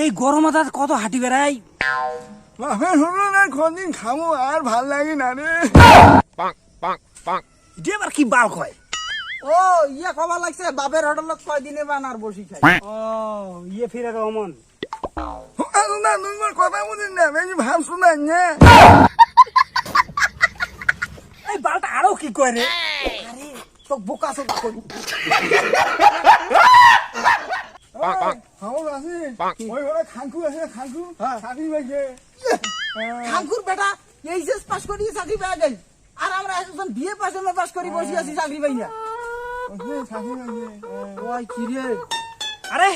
এই গরম কত হাঁটি বেড়াই বাপের হলো না কদিন খামো আর ভাল লাগে না রে। এটা আবার কি বাল কয়? ও ইয়ে খবর লাগছে বাপের হোটেলত কয়দিনে বানার বসি খাই। ও ইয়ে ফিরে অমন না তোমার কথা বুঝিস না বেশি ভাব শোনাই না। এই বালটা আরো কি কয় রে? আরে তো বোকা সোটা করি। খবর আছে ওই ঘরে খাঙ্কু আছে খাঙ্কু চাকরি পাইছে। খাঙ্কুর বেটা এইচএস পাস করি চাকরি পেয়ে গেল আর আমরা এখন বিএ পাস করি বসে আছি চাকরি পাই না। চাকরি পাইছে ওই কি রে? আরে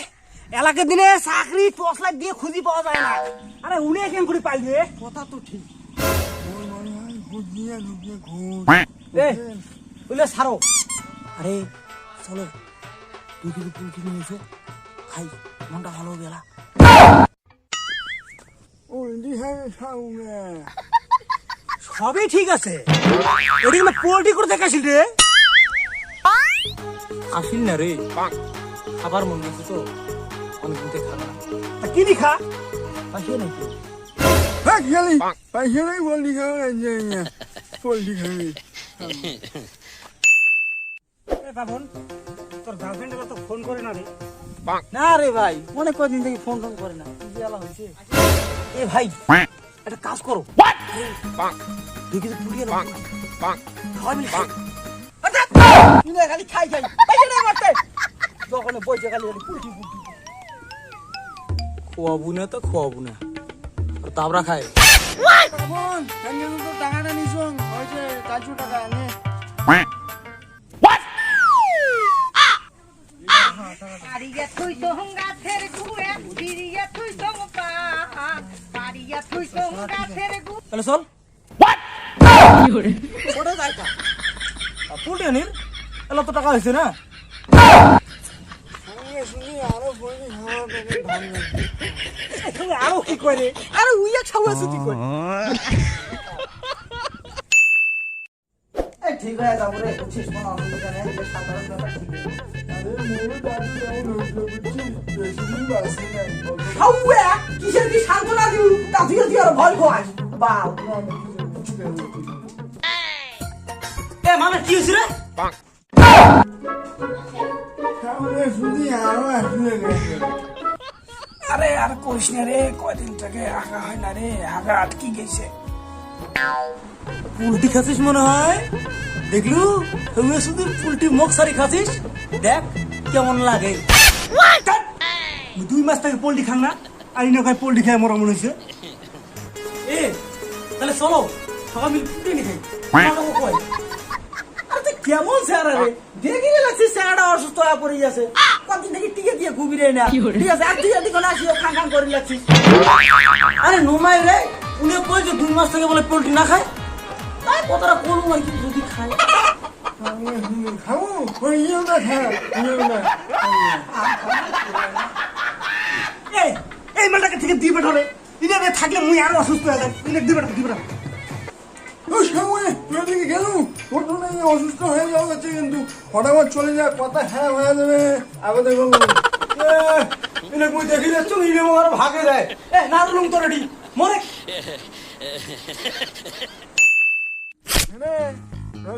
এলাকার দিনে চাকরি টর্চ লাইট দিয়ে খুঁজি পাওয়া যায় না। আরে উনি কেন করে পাইল রে? কথা তো ঠিক। ওর মনে হয় বুঝিয়ে ঢুকিয়ে ঘুষ। এ বুঝলে ছাড়ো। আরে চলো তুই কিন্তু পুলকি নিয়ে এসো খাই মনটা ভালো গেলা। ও ইন্ডিহারে খাও না। সবই ঠিক আছে ওটা কিন্তু পোল্ট্রি করে দেখাছিল রে। আসিল না রে খাবার মন আছে তো অনেকদিন থেকে খাবো না। তা কি দি খা? পাইছে নাকি? হ্যাঁ খেলি পাইছে নাই বললি খাও না বললি খাবি। এ বাবন তোর গার্লফ্রেন্ড তো ফোন করে না রে? না রে ভাই অনেক কদিন থেকে ফোন টোন করে না। কি জ্বালা হয়েছে? এ ভাই একটা কাজ করো তুই কিন্তু পুড়িয়ে নাও খাওয়া মিলে খাই। তুই না খালি খাই পাইছে না মারতে যখন বইছে খালি পুলটি খোয়াবো না তো খোয়াবো না আর তাবরা খায়। বাবন কেন তো টাকাটা নিছ হয়েছে 400 টাকা নে। পারিয়া থুই তোহঙ্গা ফের গুয়ে পিরিয়া থুই তোমপা পারিয়া থুই তোহঙ্গা ফের গু তাহলে চল ওটা যাইতা পুলটি আনির এলা তো টাকা হয়েছে না। শুনি আরো বলি খাওয়া পেটে ভালো লাগে। তুমি আরো কি কয় রে? আরে উইয়া খাওয়া ছুটি কই এই ঠিক হয়ে যাবো রে বুঝছিস কোন অসুবিধা নেই যে সাধারণ ব্যাপার ঠিক আছে। আরে মোর দাদু এমন হইলো বুঝছিস বেশিদিন বাঁচি নাই। খাওয়া কিসের কি সান্ত্বনা দিউ তা তুই আর ভয় খাস বাল। এ মানে কি হয়েছে রে? তাহলে শুনি আরো আসলে গেছে। আরে আর কইস না রে কয়দিন থেকে আগা হয় না রে আগা আটকি গেছে। পুলটি খাচ্ছিস মনে হয় দেখলু তুমি শুধু পুলটি মুখ সারি খাচ্ছিস দেখ কেমন লাগে। 2 মাস থেকে পোল্ট্রি খান না আর ইনো খাই পোল্ট্রি খাই মরা মনে হয়েছে। এ তাহলে চলো সবাই মিলে পুলট্রি নিয়ে খাই। কয় আরে তুই কেমন স্যার রে দেখি লাগছিস স্যারটা অসুস্থ হয়ে পড়ে গেছে কতদিন থেকে টিকে দিয়ে ঘুমি রে না ঠিক আছে আর তুই এদিকে না আসিও খান খান করে লাগছিস। আরে নোমাই রে উনি কই যে 2 মাস থেকে বলে পোল্ট্রি না খায় তাই কতটা কোন আর কি যদি খায়। খাবো ওই ইয়েও না খা ইয়েও না। এই এই মালটাকে থেকে দিবে ধরে ইনে থাকলে মুই আরো অসুস্থ হয়ে যাই। ইনে দিবে ও সময় তোদিকে গেল ওটা নাই অসুস্থ হয়ে যাওয়া যাচ্ছে কিন্তু ফটাফট চলে যা কথা হ্যাঁ হয়ে যাবে আগে বলবো। ইনে কই দেখি যাচ্ছ ইনে আমার ভাগে দেয়। এ না রুম তো রেডি মরে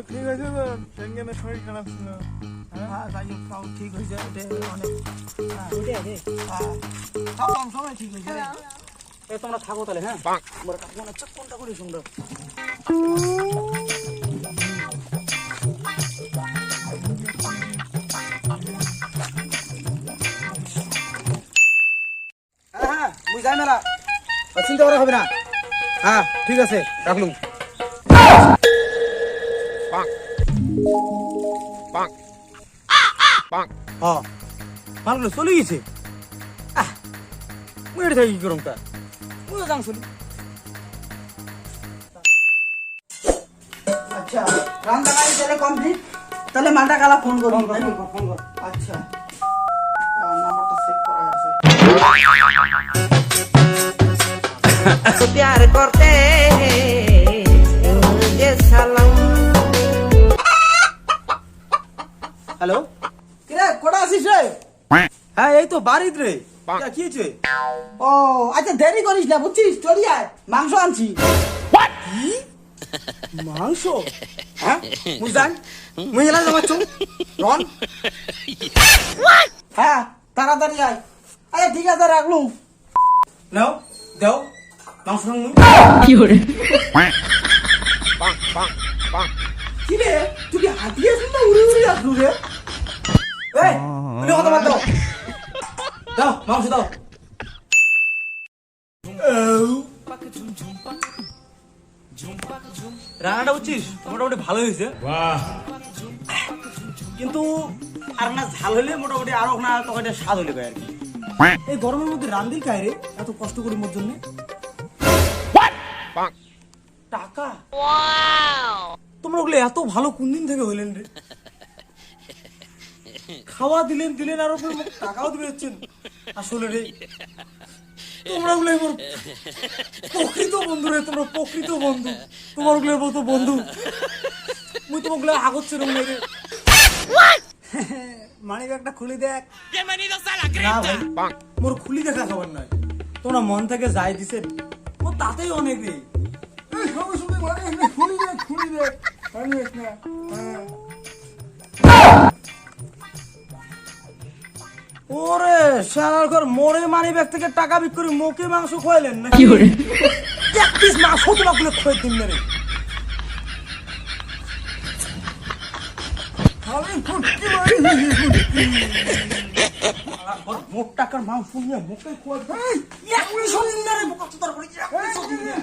ঠিক আছে তো সেখানে শরীর খারাপ ছিল। হ্যাঁ যাই হোক তাও ঠিক হয়েছে এটা অনেক ওইটা রে তাও কম সময় ঠিক হয়েছে রে। এ তোমরা থাকো তাহলে হ্যাঁ আমরা কাজ মনে হচ্ছে কোনটা করে সুন্দর। হ্যাঁ বুঝাই মেলা চিন্তা করা হবে না। হ্যাঁ ঠিক আছে রাখলুম। হ্যাঁ মালগুলো চলে গেছে। মুই এটা থাকি কি করুম তা মুই যাং চলি। আচ্ছা রান্না কাজ তাহলে কমপ্লিট তাহলে মালটা কালা ফোন করুন। ফোন কর। আচ্ছা নাম্বারটা সেভ করা আছে। प्यार करते ये सलाम। হ্যালো কিরে কোটা আছিস রে? হ্যাঁ এই তো বাড়িত রে। কি হয়েছে? ও আচ্ছা দেরি করিস না বুঝছিস, চলি আয়, মাংস আনছি। কি মাংস? হ্যাঁ মুই যাই, মুই এলাম যাচ্ছ রন। হ্যাঁ তাড়াতাড়ি আয়। আরে ঠিক আছে রাখলুম। নাও দাও মাংস মুই। কি রে তুই কি হাতিয়ে আসলি না উড়ে উড়ে আসলু রে? এই তুমি কথা বাদ দাও, দাও মাংস দাও। রান্নাটা বুঝছিস মোটামুটি ভালো হয়েছে, কিন্তু আর না ঝাল হলে মোটামুটি আরো না তরকারিটা স্বাদ হলে আর কি। এই গরমের মধ্যে রান্দির খাই রে, এত কষ্ট করি মোর জন্য। টাকা তোমরা ওগুলো এত ভালো কোন দিন থেকে হইলেন রে? খাওয়া দিলেন দিলেন আর ওপরে টাকাও দিবে হচ্ছেন। আসলে রে তোমরা ওগুলো আমার প্রকৃত বন্ধু রে, তোমরা প্রকৃত বন্ধু। তোমার ওগুলোর মতো বন্ধু মুই তোমার ওগুলো আগচ্ছে রে। মানি ব্যাগটা খুলে দেখ। না ভাই মোর খুলি দেখা খাবার নয়, তোমরা মন থেকে যাই দিছেন ও তাতেই অনেক রে। এই সবাই শুনে মানে খুলি দে আমি না। ওরে শালার ঘর মোরে মানি ব্যাগ থেকে টাকা বিক্রি করে মোকে মাংস খোয়াইলেন না? এক পিস মাংস তোমাকে খোয়াই দিন রে। আমি ফুটকি মারি মোট টাকার মাংস নিয়ে মোকে খোয়াই এক পিস দিন না রে, বোকা তো তারপরে এক পিস দিন না।